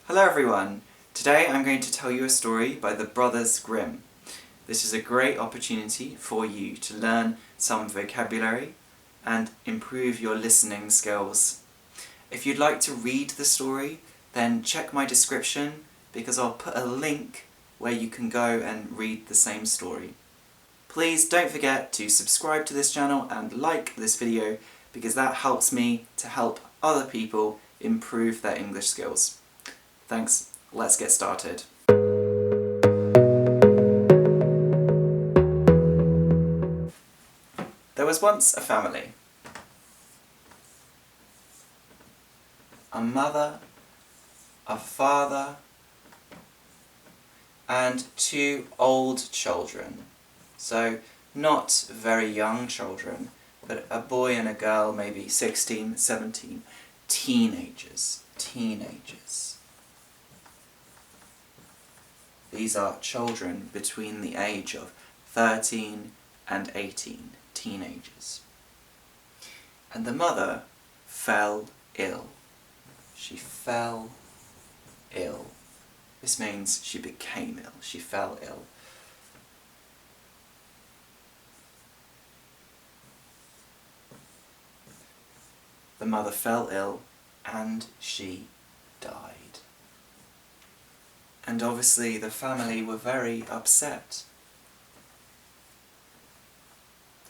Hello everyone! Today I'm going to tell you a story by the brothers Grimm. This is a great opportunity for you to learn some vocabulary and improve your listening skills. If you'd like to read the story, then check my description because I'll put a link where you can go and read the same story. Please don't forget to subscribe to this channel and like this video because that helps me to help other people improve their English skills. Thanks, let's get started. There was once a family. A mother, a father, and two old children. So, not very young children, but a boy and a girl, maybe 16, 17, teenagers. These are children between the age of 13 and 18, teenagers. And the mother fell ill. She fell ill. This means she became ill. She fell ill. The mother fell ill and she died. And obviously the family were very upset.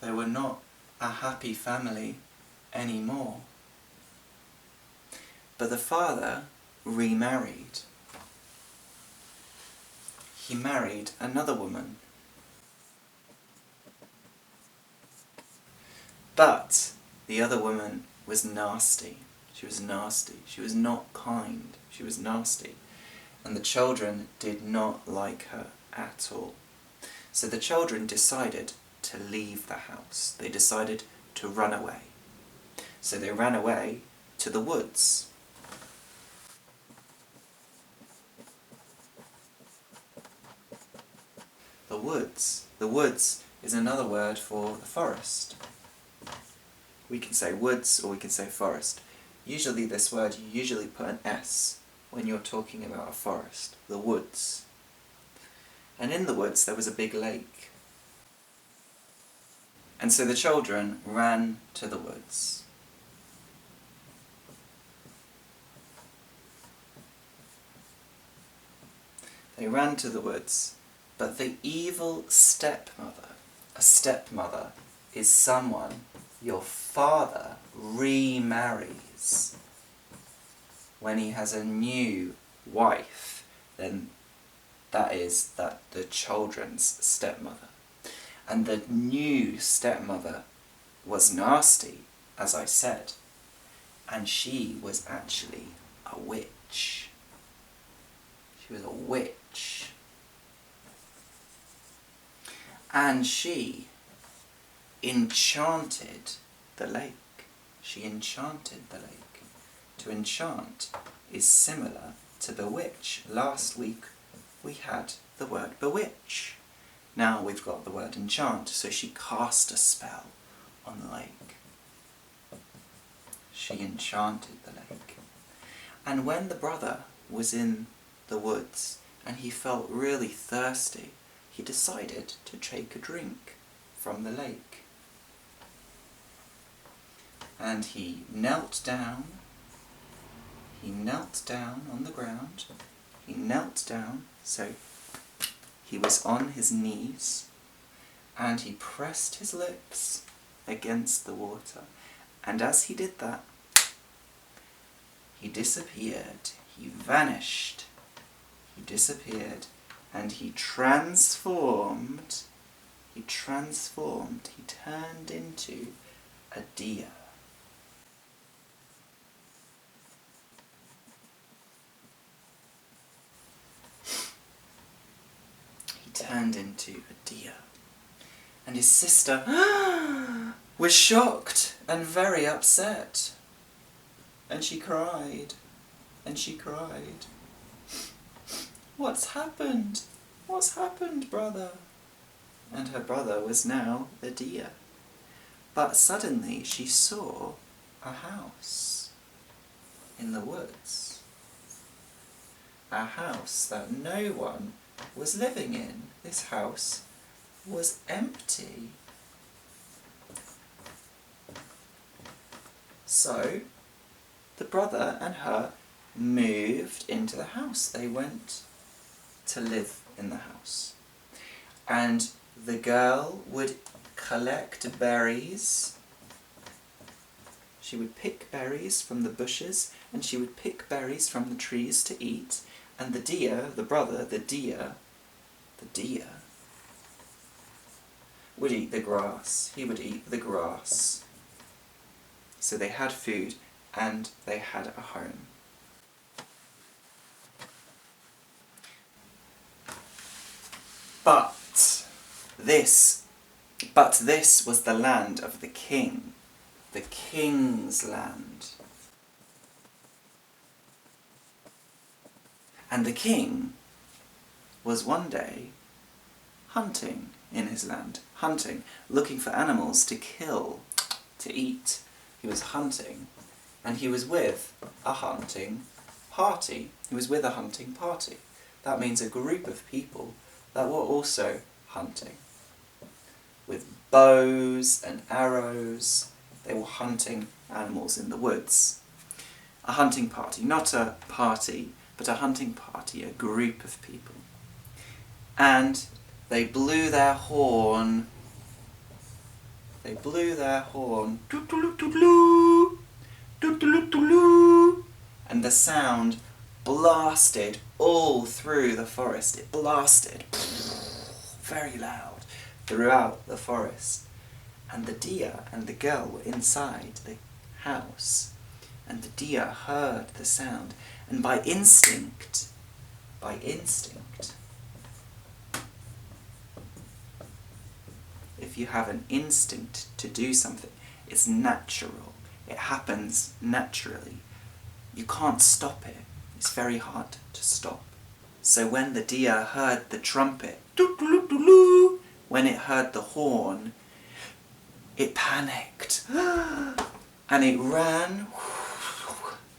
They were not a happy family anymore. But the father remarried. He married another woman. But the other woman was nasty. She was nasty. She was not kind. She was nasty. And the children did not like her at all. So the children decided to leave the house. They decided to run away. So they ran away to the woods. The woods. The woods is another word for the forest. We can say woods or we can say forest. Usually this word, you usually put an S when you're talking about a forest, the woods. And in the woods there was a big lake. And so the children ran to the woods. They ran to the woods, but the evil stepmother, a stepmother is someone your father remarries. When he has a new wife, then that is the children's stepmother. And the new stepmother was nasty, as I said, and she was actually a witch. She was a witch. And she enchanted the lake. She enchanted the lake. To enchant is similar to bewitch. Last week we had the word bewitch. Now we've got the word enchant, so she cast a spell on the lake. She enchanted the lake. And when the brother was in the woods and he felt really thirsty, he decided to take a drink from the lake. And he knelt down on the ground. He knelt down, so he was on his knees, and he pressed his lips against the water. And as he did that, he disappeared, he vanished, he disappeared, and he transformed, he turned into a deer. Turned into a deer. And his sister was shocked and very upset. And she cried. And she cried. "What's happened? What's happened, brother?" And her brother was now a deer. But suddenly she saw a house in the woods. a house that no one was living in. This house was empty. So the brother and her moved into the house. They went to live in the house. And the girl would collect berries. She would pick berries from the bushes, and she would pick berries from the trees to eat. And the deer, the brother, the deer would eat the grass. He would eat the grass. So they had food and they had a home. But this was the land of the king, the king's land. And the king was one day hunting in his land, looking for animals to kill, to eat. He was hunting, and he was with a hunting party. That means a group of people that were also hunting. With bows and arrows, they were hunting animals in the woods. A hunting party, not a party, but a hunting party, a group of people. And they blew their horn. Toot-toot-toot-loo, toot-toot-toot-loo. And the sound blasted all through the forest. It blasted very loud throughout the forest. And the deer and the girl were inside the house. And the deer heard the sound. And by instinct, if you have an instinct to do something, it's natural. It happens naturally. You can't stop it. It's very hard to stop. So when the deer heard the trumpet, when it heard the horn, it panicked. And it ran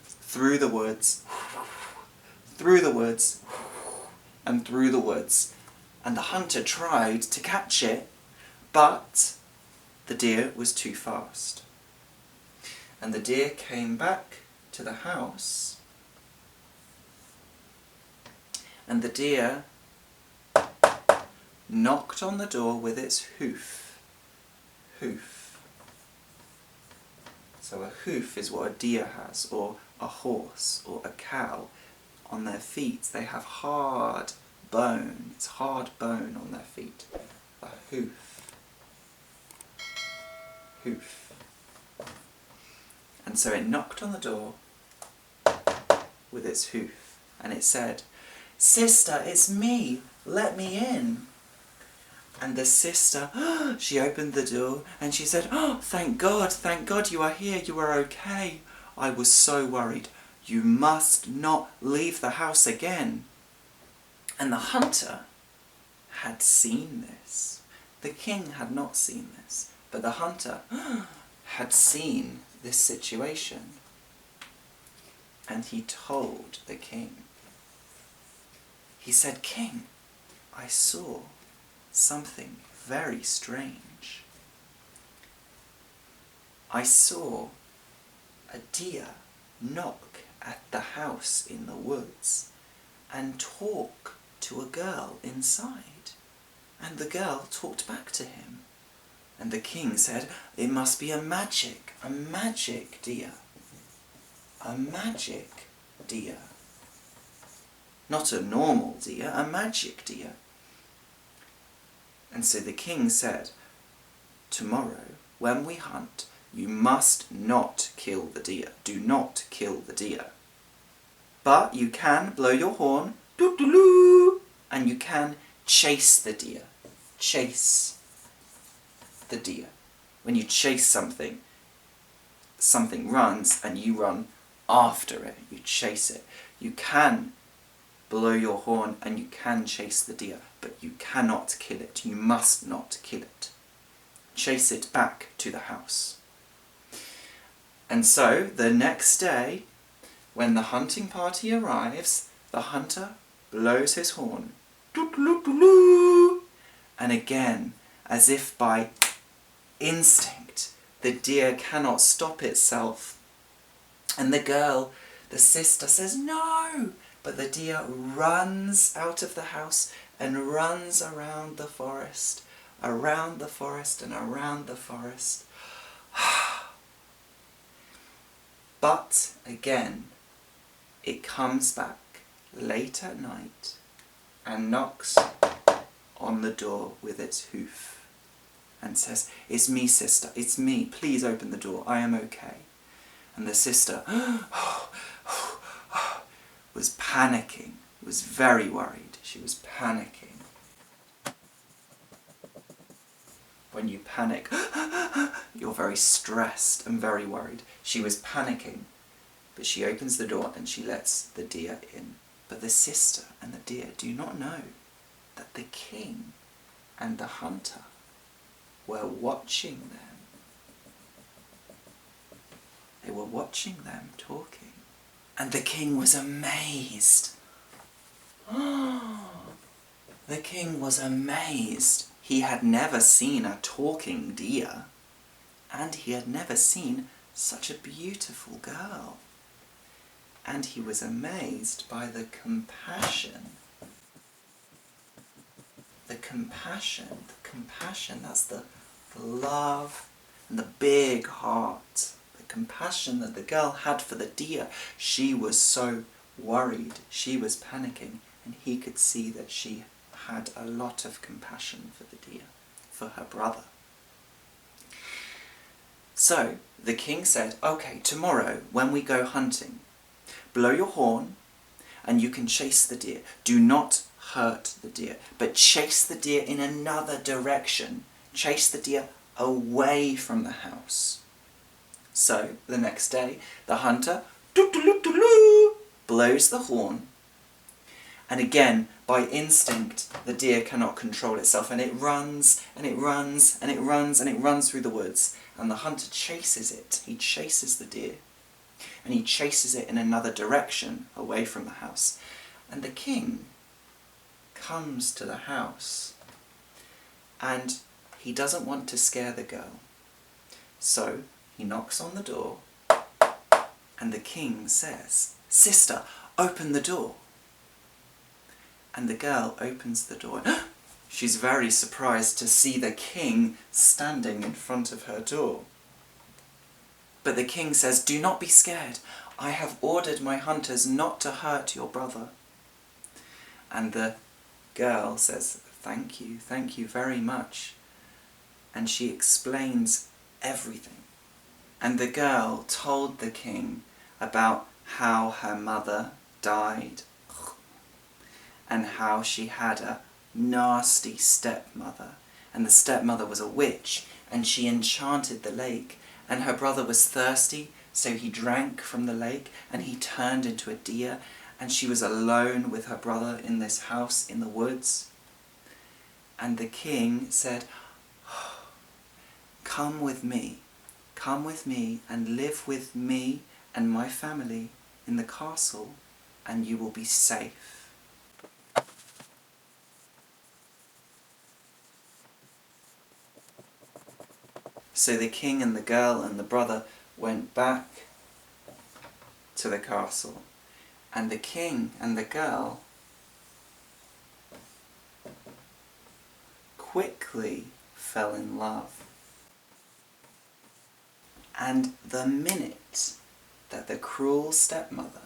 through the woods, and through the woods. And the hunter tried to catch it, but the deer was too fast. And the deer came back to the house, and the deer knocked on the door with its hoof. So a hoof is what a deer has, or a horse, or a cow. On their feet they have hard bone. It's hard bone on their feet. A hoof. And so it knocked on the door with its hoof, and it said, "Sister, it's me, let me in." And the sister, she opened the door and she said, "Oh, thank God you are here, you are okay. I was so worried. You must not leave the house again." And the hunter had seen this. The king had not seen this, but the hunter had seen this situation. And he told the king. He said, "King, I saw something very strange. I saw a deer knock at the house in the woods and talk to a girl inside. And the girl talked back to him. And the king said, it must be a magic deer. A magic deer. Not a normal deer, a magic deer." And so the king said, "Tomorrow, when we hunt, you must not kill the deer. Do not kill the deer. But you can blow your horn, doo-doo-doo, and you can chase the deer. Chase the deer. When you chase something, something runs and you run after it. You chase it. You can blow your horn and you can chase the deer, but you cannot kill it. You must not kill it. Chase it back to the house." And so, the next day, when the hunting party arrives, the hunter blows his horn, "Toot-toot-toot-loo," and again, as if by instinct, the deer cannot stop itself. And the girl, the sister, says no, but the deer runs out of the house and runs around the forest and around the forest. But again, it comes back late at night and knocks on the door with its hoof and says, "It's me, sister, it's me, please open the door, I am okay." And the sister was panicking, was very worried. She was panicking. When you panic, you're very stressed and very worried. She was panicking, but she opens the door and she lets the deer in. But the sister and the deer do not know that the king and the hunter were watching them. They were watching them talking. And the king was amazed. The king was amazed. He had never seen a talking deer, and he had never seen such a beautiful girl. And he was amazed by the compassion. The compassion, that's the love and the big heart. The compassion that the girl had for the deer. She was so worried, she was panicking, and he could see that she had a lot of compassion for the deer, for her brother. So the king said, "Okay, tomorrow when we go hunting, blow your horn and you can chase the deer. Do not hurt the deer, but chase the deer in another direction. Chase the deer away from the house." So the next day, the hunter blows the horn, and again, by instinct, the deer cannot control itself, and it runs, and it runs, and it runs, and it runs through the woods, and the hunter chases it. He chases the deer, and he chases it in another direction, away from the house. And the king comes to the house, and he doesn't want to scare the girl. So he knocks on the door, and the king says, "Sister, open the door." And the girl opens the door. She's very surprised to see the king standing in front of her door. But the king says, "Do not be scared. I have ordered my hunters not to hurt your brother." And the girl says, thank you very much." And she explains everything. And the girl told the king about how her mother died, and how she had a nasty stepmother, and the stepmother was a witch, and she enchanted the lake, and her brother was thirsty, so he drank from the lake, and he turned into a deer, and she was alone with her brother in this house in the woods. And the king said, come with me and live with me and my family in the castle, and you will be safe." So the king and the girl and the brother went back to the castle, and the king and the girl quickly fell in love. And the minute that the cruel stepmother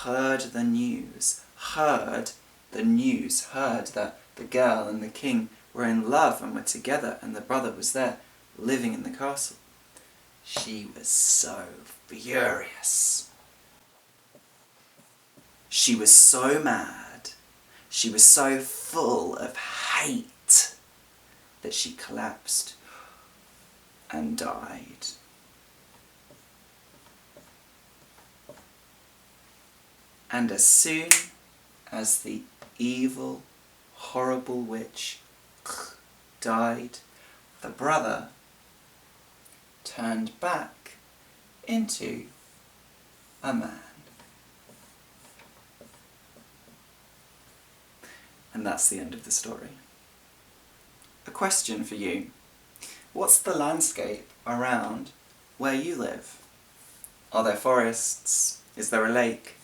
heard the news, heard that the girl and the king were in love and were together and the brother was there living in the castle, she was so furious. She was so mad, she was so full of hate that she collapsed and died. And as soon as the evil, horrible witch died, the brother turned back into a man. And that's the end of the story. A question for you. What's the landscape around where you live? Are there forests? Is there a lake?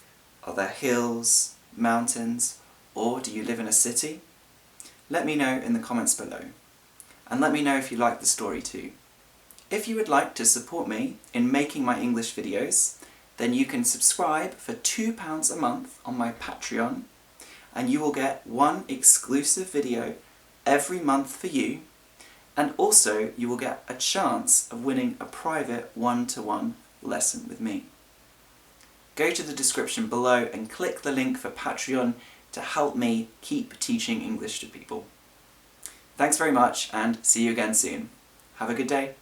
Are there hills, mountains, or do you live in a city? Let me know in the comments below. And let me know if you like the story too. If you would like to support me in making my English videos, then you can subscribe for £2 a month on my Patreon, and you will get one exclusive video every month for you, and also you will get a chance of winning a private one-to-one lesson with me. Go to the description below and click the link for Patreon to help me keep teaching English to people. Thanks very much, and see you again soon. Have a good day.